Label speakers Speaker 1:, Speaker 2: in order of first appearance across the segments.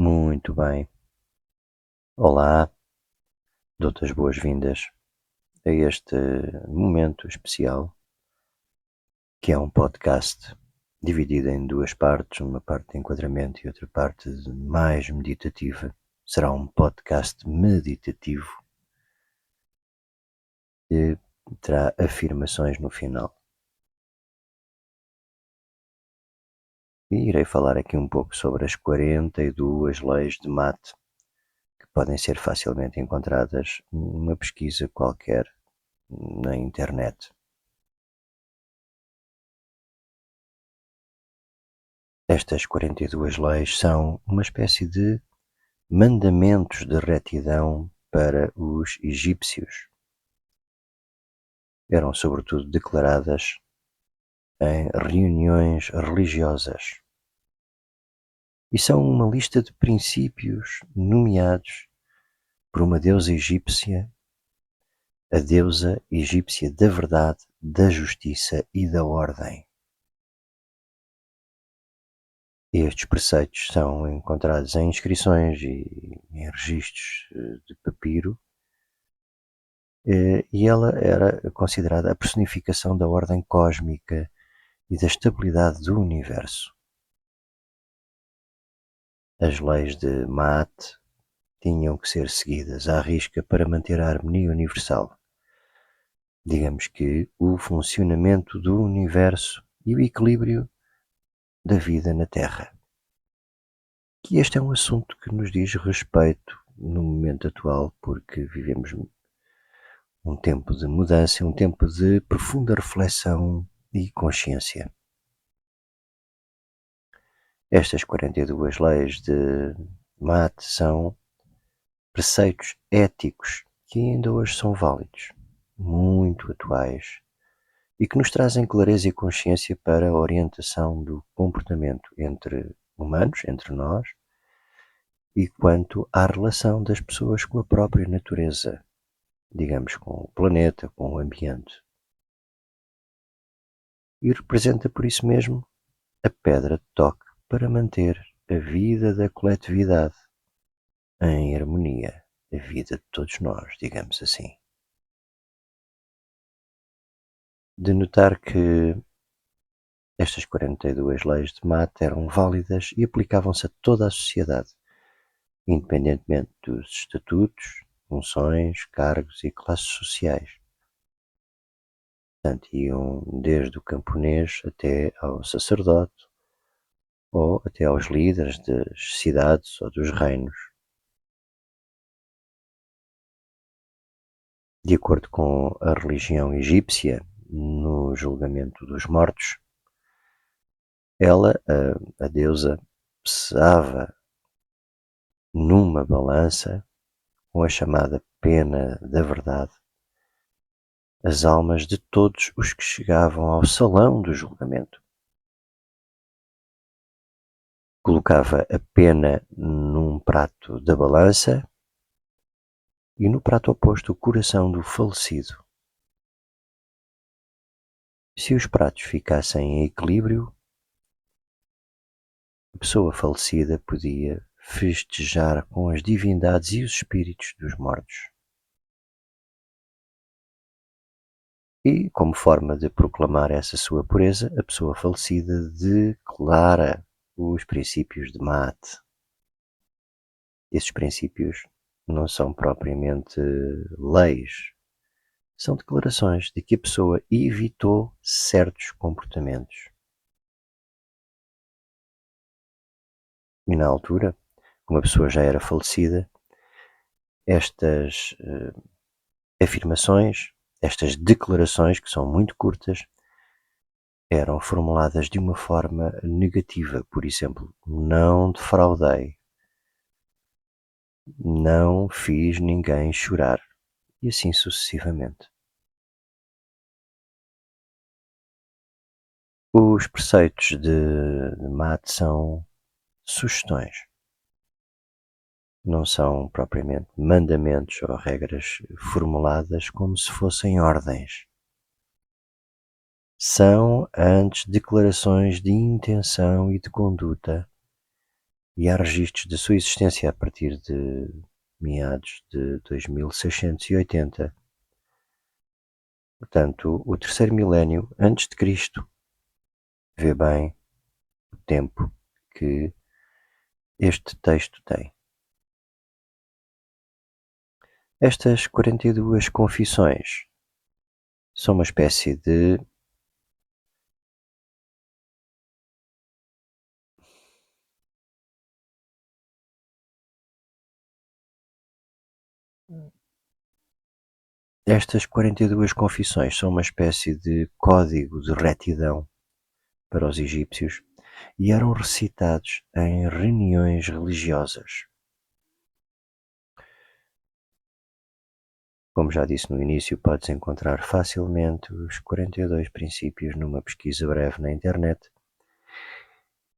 Speaker 1: Muito bem. Olá, dou-te as boas-vindas a este momento especial, que é um podcast dividido em duas partes, uma parte de enquadramento e outra parte mais meditativa. Será um podcast meditativo que terá afirmações no final. E irei falar aqui um pouco sobre as 42 leis de Mate, que podem ser facilmente encontradas numa pesquisa qualquer na internet. Estas 42 leis são uma espécie de mandamentos de retidão para os egípcios. Eram sobretudo declaradas em reuniões religiosas e são uma lista de princípios nomeados por uma deusa egípcia, a deusa egípcia da verdade, da justiça e da ordem. Estes preceitos são encontrados em inscrições e em registros de papiro, e ela era considerada a personificação da ordem cósmica e da estabilidade do universo. As leis de Ma'at tinham que ser seguidas à risca para manter a harmonia universal. Digamos que o funcionamento do universo e o equilíbrio da vida na Terra. Que este é um assunto que nos diz respeito no momento atual, porque vivemos um tempo de mudança, um tempo de profunda reflexão e consciência. Estas 42 leis de Ma'at são preceitos éticos que ainda hoje são válidos, muito atuais, e que nos trazem clareza e consciência para a orientação do comportamento entre humanos, entre nós, e quanto à relação das pessoas com a própria natureza, digamos, com o planeta, com o ambiente. E representa por isso mesmo a pedra de toque para manter a vida da coletividade em harmonia, a vida de todos nós, digamos assim. De notar que estas 42 leis de Ma'at eram válidas e aplicavam-se a toda a sociedade, independentemente dos estatutos, funções, cargos e classes sociais. Portanto, iam desde o camponês até ao sacerdote ou até aos líderes das cidades ou dos reinos. De acordo com a religião egípcia, no julgamento dos mortos, ela, a deusa, pesava numa balança, com a chamada pena da verdade, as almas de todos os que chegavam ao salão do julgamento. Colocava a pena num prato da balança e no prato oposto o coração do falecido. Se os pratos ficassem em equilíbrio, a pessoa falecida podia festejar com as divindades e os espíritos dos mortos. E, como forma de proclamar essa sua pureza, a pessoa falecida declara os princípios de Ma'at. Esses princípios não são propriamente leis, são declarações de que a pessoa evitou certos comportamentos. E na altura, como a pessoa já era falecida, estas afirmações, estas declarações, que são muito curtas, eram formuladas de uma forma negativa. Por exemplo, não defraudei, não fiz ninguém chorar, e assim sucessivamente. Os preceitos de Ma'at são sugestões, não são propriamente mandamentos ou regras formuladas como se fossem ordens. São antes declarações de intenção e de conduta e há registros da sua existência a partir de meados de 2680. Portanto, o terceiro milénio antes de Cristo. Vê bem o tempo que este texto tem. Estas 42 confissões são uma espécie de Estas 42 confissões são uma espécie de código de retidão para os egípcios e eram recitados em reuniões religiosas. Como já disse no início, podes encontrar facilmente os 42 princípios numa pesquisa breve na internet.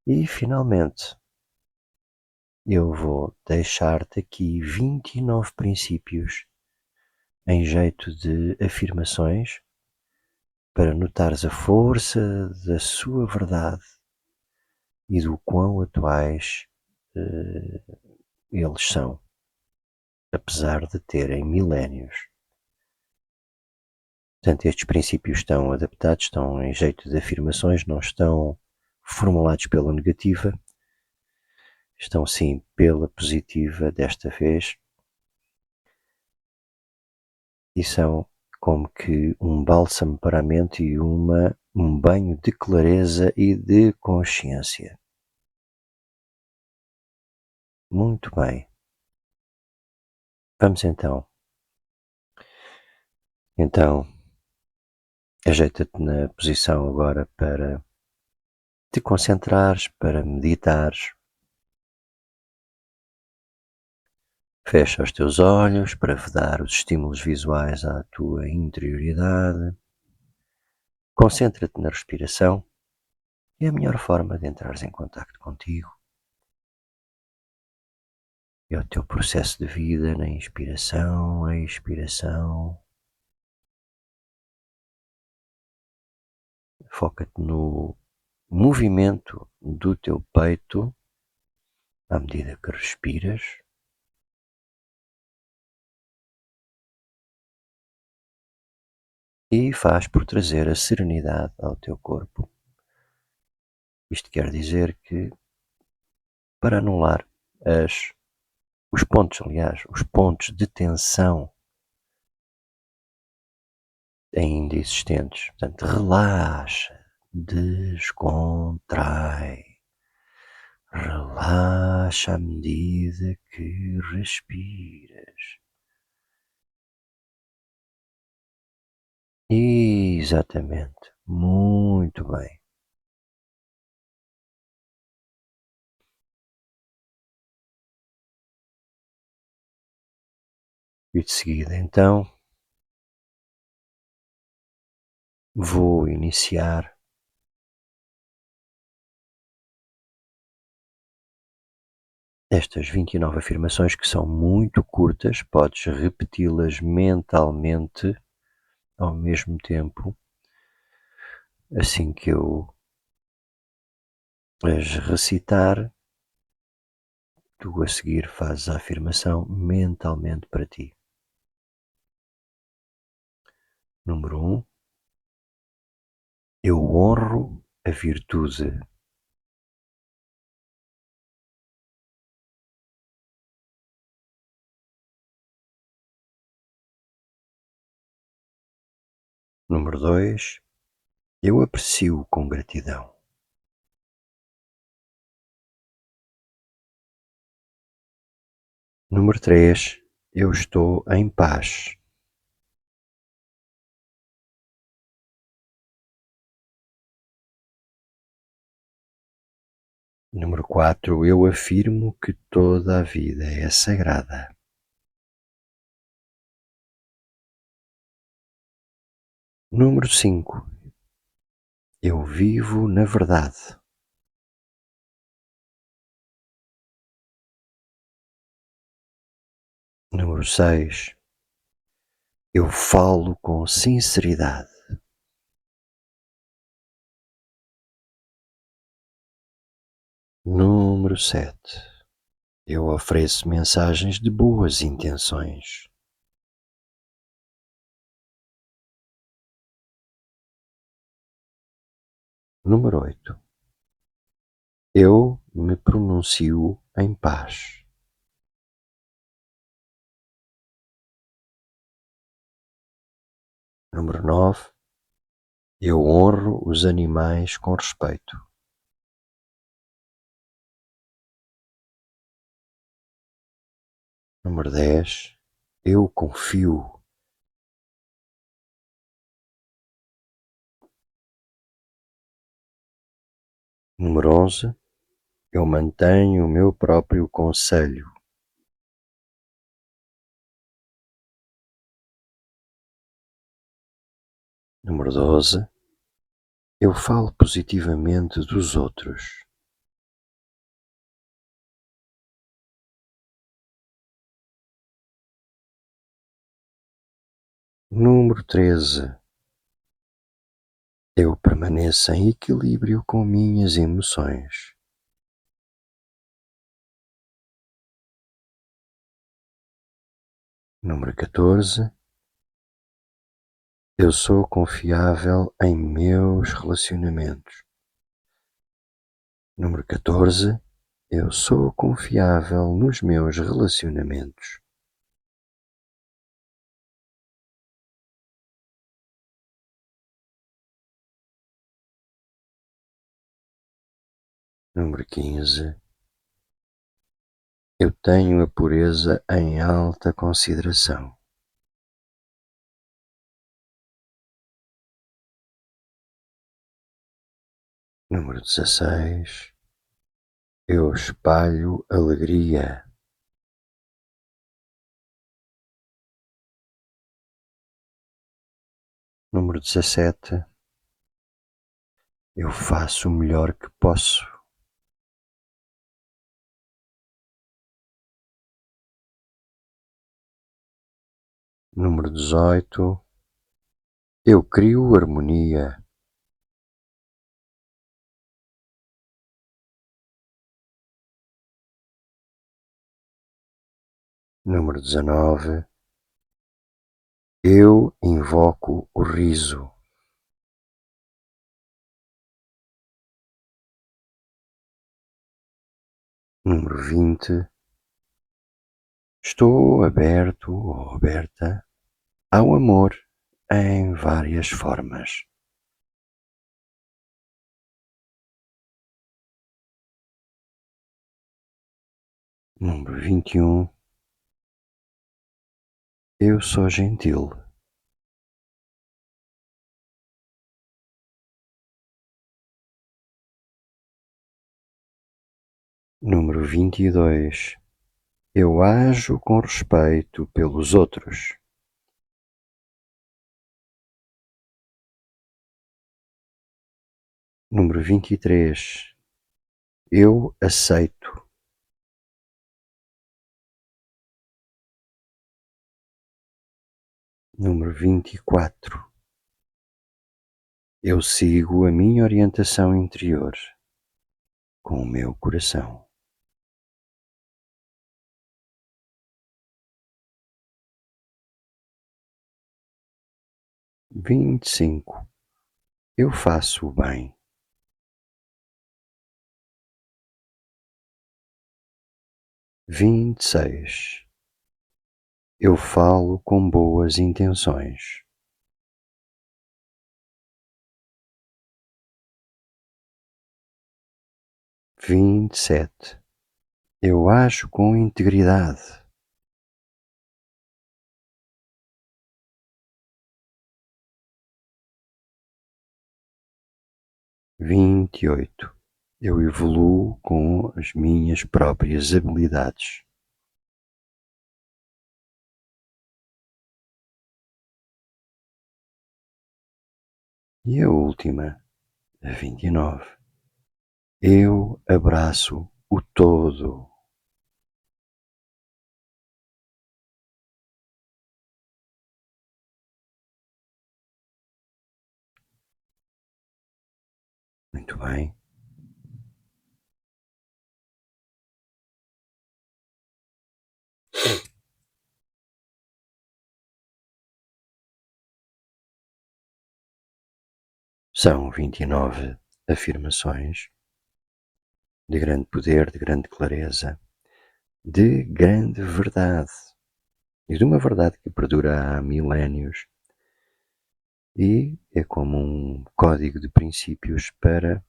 Speaker 1: E, finalmente, eu vou deixar-te aqui 29 princípios em jeito de afirmações para notares a força da sua verdade e do quão atuais eles são, apesar de terem milénios. Portanto, estes princípios estão adaptados, estão em jeito de afirmações, não estão formulados pela negativa, estão sim pela positiva desta vez, e são como que um bálsamo para a mente e um banho de clareza e de consciência. Muito bem. Vamos então. Então, ajeita-te na posição agora para te concentrares, para meditares. Fecha os teus olhos para vedar os estímulos visuais à tua interioridade. Concentra-te na respiração. É a melhor forma de entrares em contacto contigo. É o teu processo de vida na inspiração, a expiração. Foca-te no movimento do teu peito à medida que respiras. E faz por trazer a serenidade ao teu corpo. Isto quer dizer que, para anular os pontos de tensão ainda existentes. Portanto, relaxa, descontrai, relaxa à medida que respiras. Exatamente, muito bem. E de seguida, então, vou iniciar estas 29 afirmações que são muito curtas, podes repeti-las mentalmente ao mesmo tempo, assim que eu as recitar, tu a seguir fazes a afirmação mentalmente para ti. Número 1. Eu honro a virtude. Número 2. Eu aprecio com gratidão. Número 3. Eu estou em paz. Número 4. Eu afirmo que toda a vida é sagrada. Número 5. Eu vivo na verdade. Número 6. Eu falo com sinceridade. Número 7. Eu ofereço mensagens de boas intenções. Número 8. Eu me pronuncio em paz. Número 9. Eu honro os animais com respeito. Número 10. Eu confio. Número 11. Eu mantenho o meu próprio conselho. Número 12. Eu falo positivamente dos outros. Número 13. Eu permaneço em equilíbrio com minhas emoções. Número 14. Eu sou confiável em meus relacionamentos. Número 14. Eu sou confiável nos meus relacionamentos. Número 15. Eu tenho a pureza em alta consideração. Número 16. Eu espalho alegria. Número 17. Eu faço o melhor que posso. Número 18. Eu crio harmonia. Número 19. Eu invoco o riso. Número 20. Estou aberto ou aberta ao amor em várias formas. Número 21. Eu sou gentil. Número 22. Eu ajo com respeito pelos outros. Número 23. Eu aceito. Número 24. Eu sigo a minha orientação interior com o meu coração. 25. Eu faço o bem. 26. Eu falo com boas intenções. 27. Eu ajo com integridade. 28. Eu evoluo com as minhas próprias habilidades. E a última, a 29. Eu abraço o todo. Muito bem. São 29 afirmações de grande poder, de grande clareza, de grande verdade, e de uma verdade que perdura há milénios, e é como um código de princípios para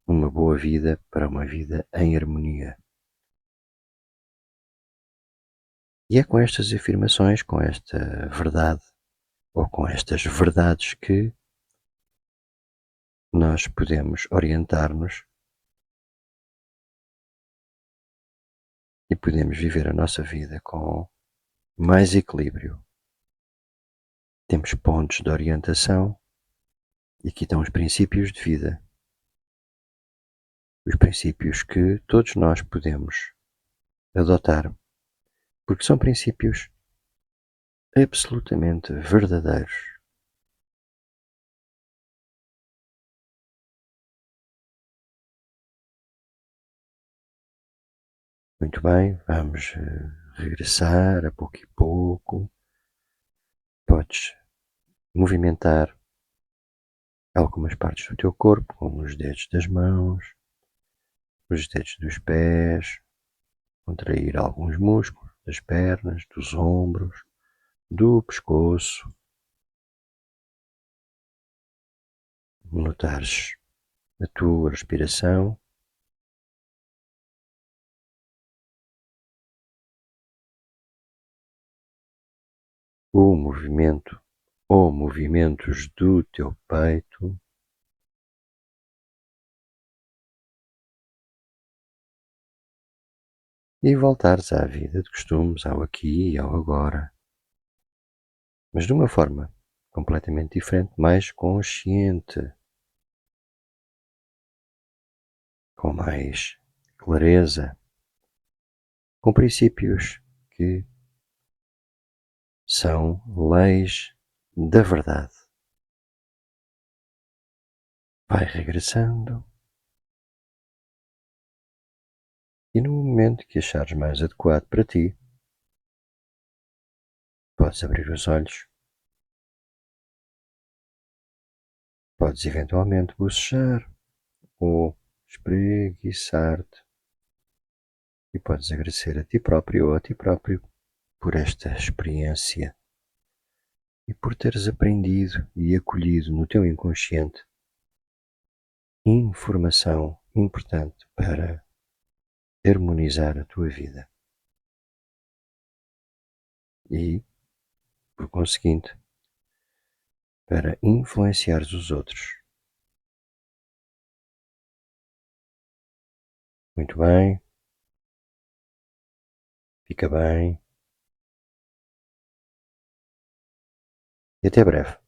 Speaker 1: uma boa vida, para uma vida em harmonia. E é com estas afirmações, com esta verdade, ou com estas verdades, que nós podemos orientar-nos e podemos viver a nossa vida com mais equilíbrio. Temos pontos de orientação e aqui estão os princípios de vida. Os princípios que todos nós podemos adotar, porque são princípios absolutamente verdadeiros. Muito bem, vamos regressar a pouco e pouco. Podes movimentar algumas partes do teu corpo, como os dedos das mãos, os dedos dos pés, contrair alguns músculos das pernas, dos ombros, do pescoço. Notares a tua respiração. O movimento ou movimentos do teu peito. E voltares à vida de costumes, ao aqui e ao agora, mas de uma forma completamente diferente, mais consciente, com mais clareza, com princípios que são leis da verdade. Vai regressando e no momento que achares mais adequado para ti, podes abrir os olhos, podes eventualmente bocejar ou espreguiçar-te e podes agradecer a ti próprio ou a ti próprio por esta experiência e por teres aprendido e acolhido no teu inconsciente informação importante para harmonizar a tua vida e, por conseguinte, para influenciares os outros. Muito bem, fica bem e até breve.